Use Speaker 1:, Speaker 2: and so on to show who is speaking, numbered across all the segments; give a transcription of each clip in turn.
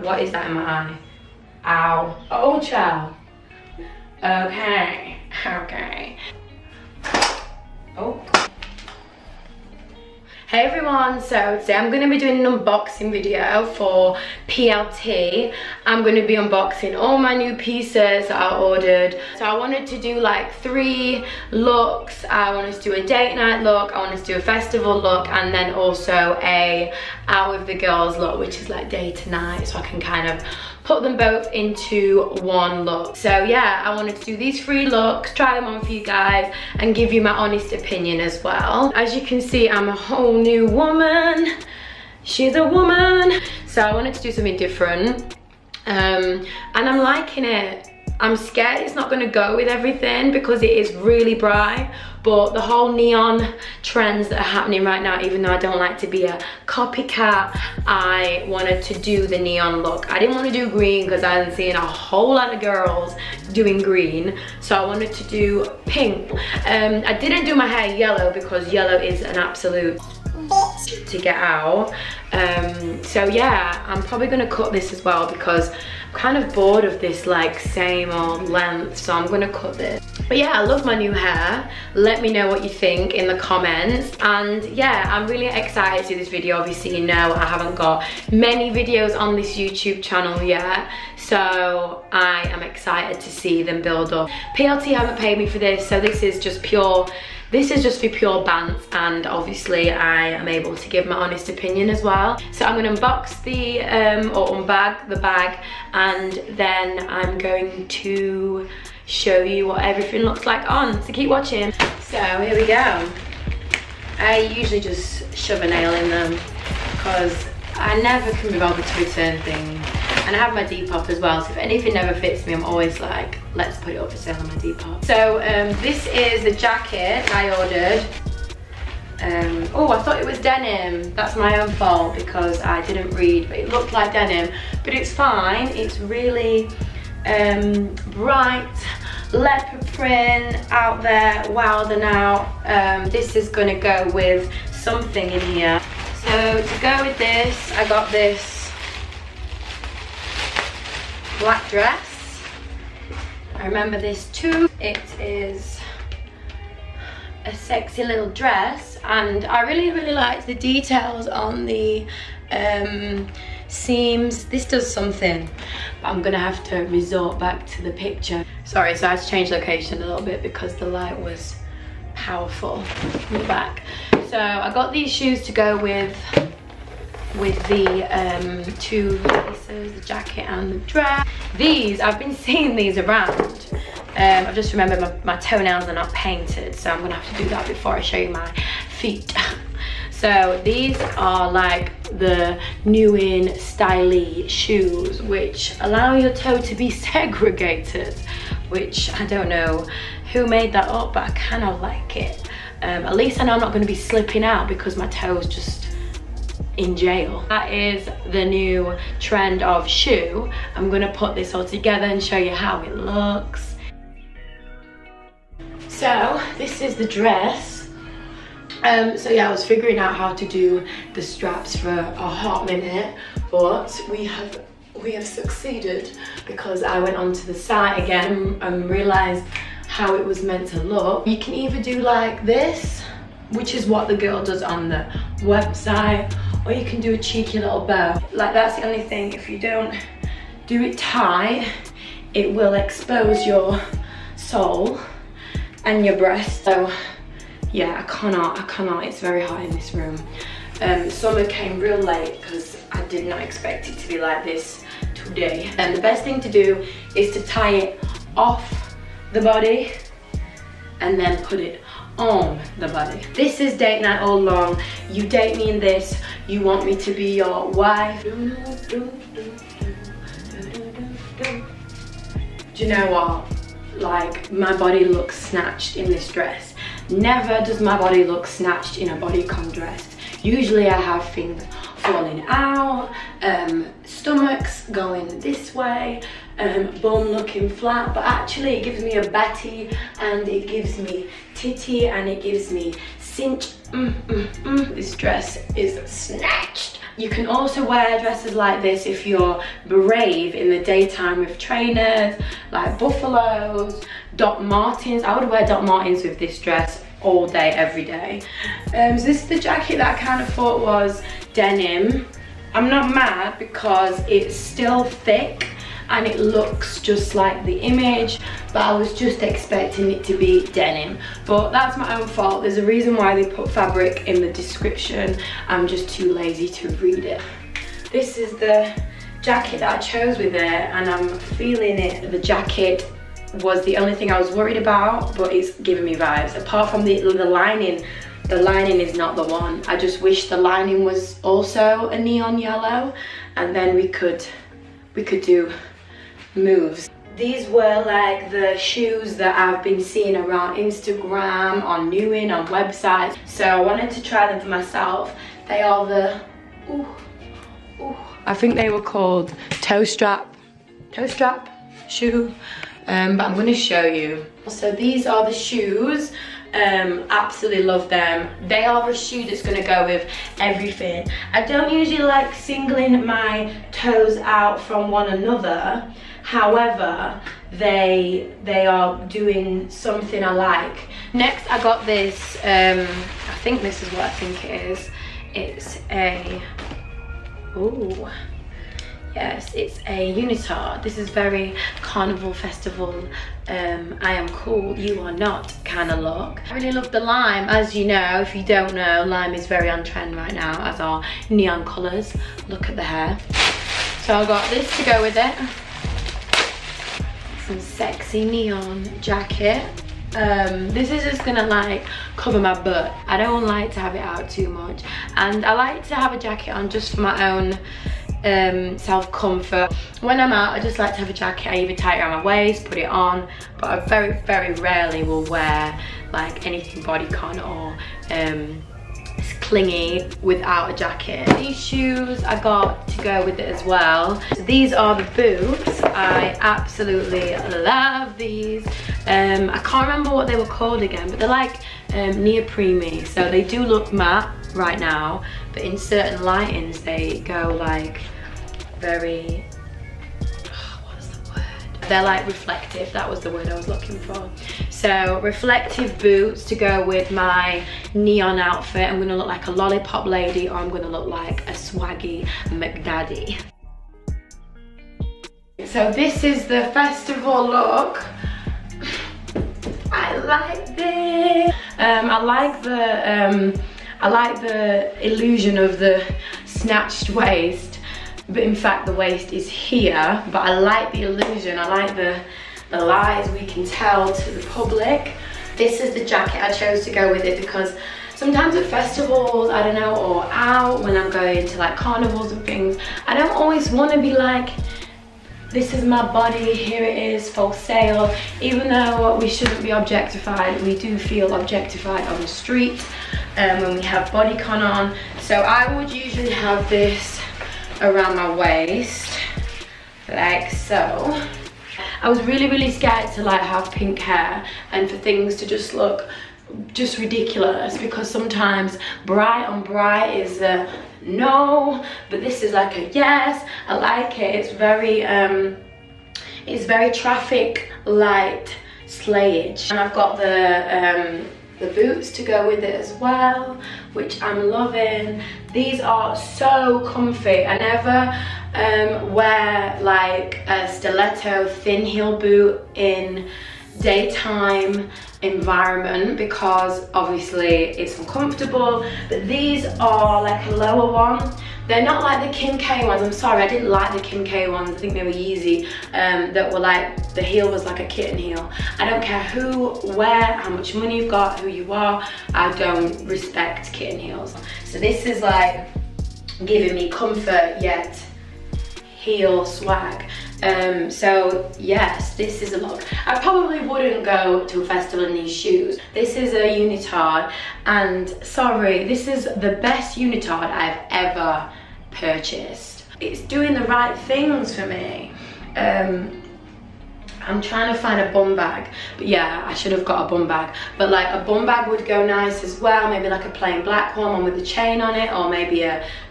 Speaker 1: what is that in my eye? Ow. Oh, child. Okay. Okay. Oh. Hey everyone, so today I'm going to be doing an unboxing video for PLT. I'm going to be unboxing all my new pieces that I ordered. So I wanted to do like 3 looks. I wanted to do a date night look, I wanted to do a festival look, and then also a out with the girls look, which is like day to night, so I can kind of put them both into one look. So yeah, I wanted to do these 3 looks, try them on for you guys, and give you my honest opinion as well. As you can see, I'm a whole new woman. She's a woman. So I wanted to do something different. And I'm liking it. I'm scared it's not gonna go with everything because it is really bright, but the whole neon trends that are happening right now, even though I don't like to be a copycat, I wanted to do the neon look. I didn't want to do green because I hadn't seen a whole lot of girls doing green, so I wanted to do pink. I didn't do my hair yellow because yellow is an absolute to get out. So yeah, I'm probably gonna cut this as well because I'm kind of bored of this like same old length, so I'm gonna cut this. But yeah, I love my new hair. Let me know what you think in the comments. And yeah, I'm really excited to do this video. Obviously, you know, I haven't got many videos on this YouTube channel yet, so I am excited to see them build up. PLT haven't paid me for this, so this is just pure, this is just for pure bants, and obviously I am able to give my honest opinion as well. So I'm gonna unbox the, or unbag the bag, and then I'm going to show you what everything looks like on, so keep watching. So here we go. I usually just shove a nail in them because I never can be bothered to return things. And I have my Depop as well, so if anything never fits me, I'm always like, let's put it up for sale on my Depop. So this is the jacket I ordered. Oh, I thought it was denim. That's my own fault because I didn't read, but it looked like denim. But it's fine, it's really bright leopard print out there, wild and out. This is gonna go with something in here. So to go with this, I got this black dress. I remember this too. It is a sexy little dress, and I really liked the details on the seams. This does something, but I'm gonna have to resort back to the picture. Sorry, so I had to change location a little bit because the light was powerful from the back. So I got these shoes to go with the 2 pieces, the jacket and the dress. These, I've been seeing these around. I've just remembered my toenails are not painted, so I'm gonna have to do that before I show you my feet. So these are like the new in styly shoes, which allow your toe to be segregated, which I don't know who made that up, but I kind of like it. At least I know I'm not going to be slipping out because my toe's just in jail. That is the new trend of shoe. I'm going to put this all together and show you how it looks. So this is the dress. So yeah, I was figuring out how to do the straps for a hot minute, but we have succeeded because I went onto the site again and realized how it was meant to look. You can either do like this, which is what the girl does on the website, or you can do a cheeky little bow. Like, that's the only thing, if you don't do it tight, it will expose your sole and your breast. So yeah, I cannot, it's very hot in this room. Summer came real late because I did not expect it to be like this today. And the best thing to do is to tie it off the body and then put it on the body. This is date night all along. You date me in this, you want me to be your wife. Do you know what? Like, my body looks snatched in this dress. Never does my body look snatched in a bodycon dress. Usually I have things falling out, stomachs going this way, bum looking flat, but actually it gives me a Betty, and it gives me titty, and it gives me cinch. This dress is snatched You can also wear dresses like this if you're brave in the daytime with trainers, like buffaloes, Doc Martens. I would wear Doc Martens with this dress all day, every day. So this is the jacket that I kind of thought was denim. I'm not mad because it's still thick and it looks just like the image, but I was just expecting it to be denim. But that's my own fault. There's a reason why they put fabric in the description. I'm just too lazy to read it. This is the jacket that I chose with it, and I'm feeling it. The jacket was the only thing I was worried about, but it's giving me vibes. Apart from the lining is not the one. I just wish the lining was also a neon yellow, and then we could do moves. These were like the shoes that I've been seeing around Instagram, on Newin, on websites. So I wanted to try them for myself. They are the, I think they were called toe strap shoe. But I'm gonna show you. So these are the shoes. Absolutely love them. They are the shoe that's gonna go with everything. I don't usually like singling my toes out from one another. However, they are doing something I like. Next, I got this, I think this is what I think it is. It's a, ooh. Yes, it's a unitard. This is very carnival festival, I am cool, you are not kind of look. I really love the lime. As you know, if you don't know, lime is very on trend right now, as are neon colours. Look at the hair. So I got this to go with it. Some sexy neon jacket. This is just gonna like cover my butt. I don't like to have it out too much, and I like to have a jacket on just for my own self-comfort. When I'm out, I just like to have a jacket. I either tie it around my waist, put it on, but I very, very rarely will wear like anything bodycon or clingy without a jacket. These shoes I got to go with it as well. So these are the boots. I absolutely love these. I can't remember what they were called again, but they're like neoprene, so they do look matte right now, but in certain lightings they go like very, what's the word? They're like reflective. That was the word I was looking for. So reflective boots to go with my neon outfit. I'm gonna look like a lollipop lady, or I'm gonna look like a swaggy McDaddy. So this is the festival look. I like this. I like the illusion of the snatched waist, but in fact the waist is here. But I like the illusion. I like the lies we can tell to the public. This is the jacket I chose to go with it because sometimes at festivals, I don't know, or out when I'm going to like carnivals and things, I don't always want to be like, this is my body, here it is, for sale. Even though we shouldn't be objectified, we do feel objectified on the street when we have bodycon on. So I would usually have this around my waist, like so. I was really, really scared to like have pink hair and for things to just look just ridiculous, because sometimes bright on bright is a no, but this is like a yes. I like it. It's very traffic light slayage, and I've got the boots to go with it as well, which I'm loving. These are so comfy. I never wear like a stiletto thin heel boot in daytime environment because obviously it's uncomfortable, but these are like a lower one. They're not like the Kim K ones. I'm sorry, I didn't like the Kim K ones. I think they were Yeezy, that were like, the heel was like a kitten heel. I don't care who, where, how much money you've got, who you are, I don't respect kitten heels. So this is like giving me comfort yet heel swag. So yes, this is a look. I probably wouldn't go to a festival in these shoes. This is a unitard, and sorry, this is the best unitard I've ever purchased. It's doing the right things for me. I'm trying to find a bum bag, but yeah, I should have got a bum bag, but like a bum bag would go nice as well, maybe like a plain black one with a chain on it, or maybe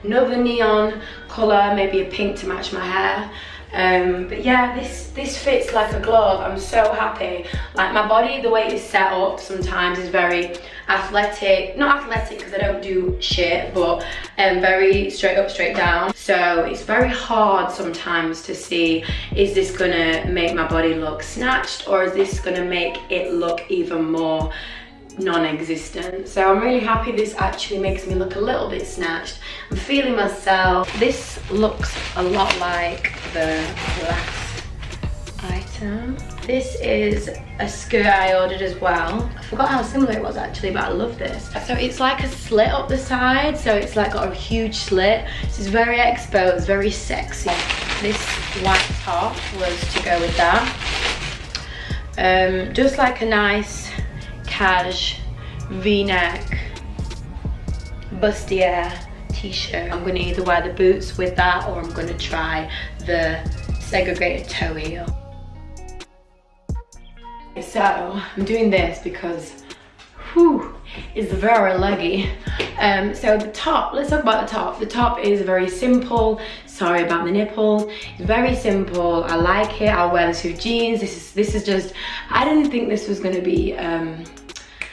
Speaker 1: another neon colour, maybe a pink to match my hair. But yeah, this fits like a glove. I'm so happy. Like my body, the way it's set up sometimes is very athletic, not athletic because I don't do shit, but very straight up, straight down. So it's very hard sometimes to see, is this gonna make my body look snatched, or is this gonna make it look even more non-existent? So I'm really happy this actually makes me look a little bit snatched. I'm feeling myself. This looks a lot like the last item. This is a skirt I ordered as well. I forgot how similar it was actually, but I love this. So it's like a slit up the side, so it's like got a huge slit. This is very exposed, very sexy. This white top was to go with that. Just like a nice cash v-neck bustier t-shirt. I'm gonna either wear the boots with that, or I'm gonna try the segregated toe heel. So I'm doing this because it's very leggy. So the top, let's talk about the top. The top is very simple. Sorry about the nipples. It's very simple. I like it. I'll wear this with jeans. This is just, I didn't think this was gonna be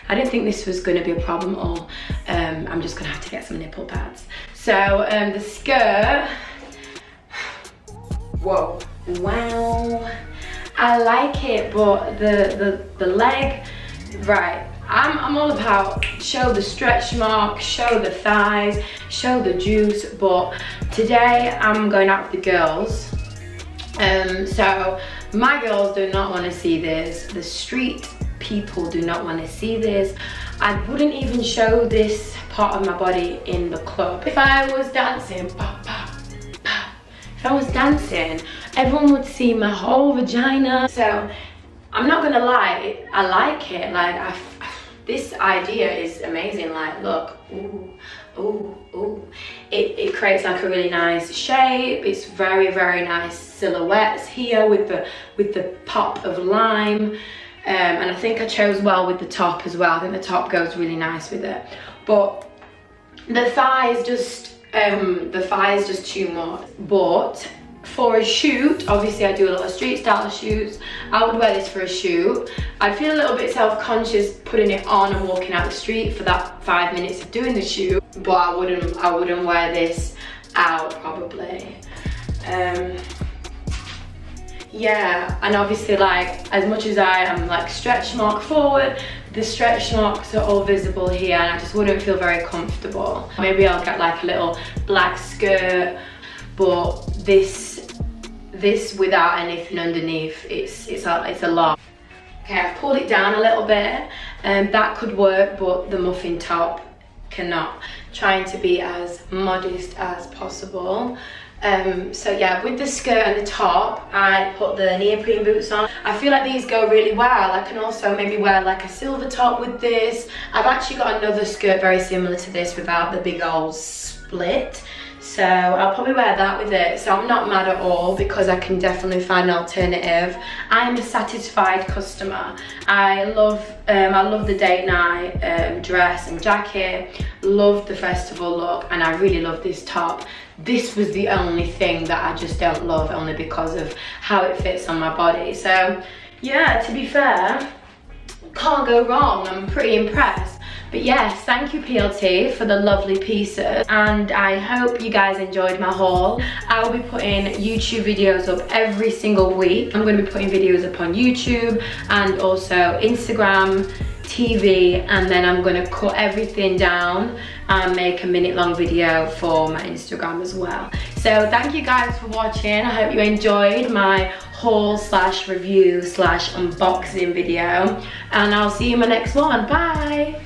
Speaker 1: I didn't think this was going to be a problem at all. I'm just going to have to get some nipple pads. So the skirt, whoa, wow, I like it, but the leg, right, I'm all about show the stretch mark, show the thighs, show the juice, but today I'm going out with the girls. So my girls do not want to see this. The street people do not want to see this. I wouldn't even show this part of my body in the club. If I was dancing, if I was dancing, everyone would see my whole vagina. So I'm not gonna lie, I like it. Like this idea is amazing. Like look, ooh, ooh, ooh. It creates like a really nice shape. It's very, very nice silhouettes here with the pop of lime. And I think I chose well with the top as well. I think the top goes really nice with it. But the thighs just too much. But for a shoot, obviously I do a lot of street style shoots. I would wear this for a shoot. I'd feel a little bit self-conscious putting it on and walking out the street for that 5 minutes of doing the shoot. But I wouldn't wear this out probably. Yeah, and obviously like as much as I am like stretch mark forward, the stretch marks are all visible here, and I just wouldn't feel very comfortable. Maybe I'll get like a little black skirt, but this without anything underneath, it's a lot. Okay, I've pulled it down a little bit, and that could work, but the muffin top cannot. Trying to be as modest as possible. So yeah, with the skirt and the top, I put the neoprene boots on. I feel like these go really well. I can also maybe wear like a silver top with this. I've actually got another skirt very similar to this without the big old split. So I'll probably wear that with it. So I'm not mad at all because I can definitely find an alternative. I am a satisfied customer. I love the date night dress and jacket. Love the festival look, and I really love this top. This was the only thing that I just don't love, only because of how it fits on my body. So yeah, to be fair, can't go wrong. I'm pretty impressed. But yes, thank you PLT for the lovely pieces, and I hope you guys enjoyed my haul. I will be putting YouTube videos up every single week. I'm going to be putting videos up on YouTube and also Instagram, TV, and then I'm going to cut everything down and make a minute-long video for my Instagram as well. So thank you guys for watching. I hope you enjoyed my haul slash review slash unboxing video, and I'll see you in my next one. Bye.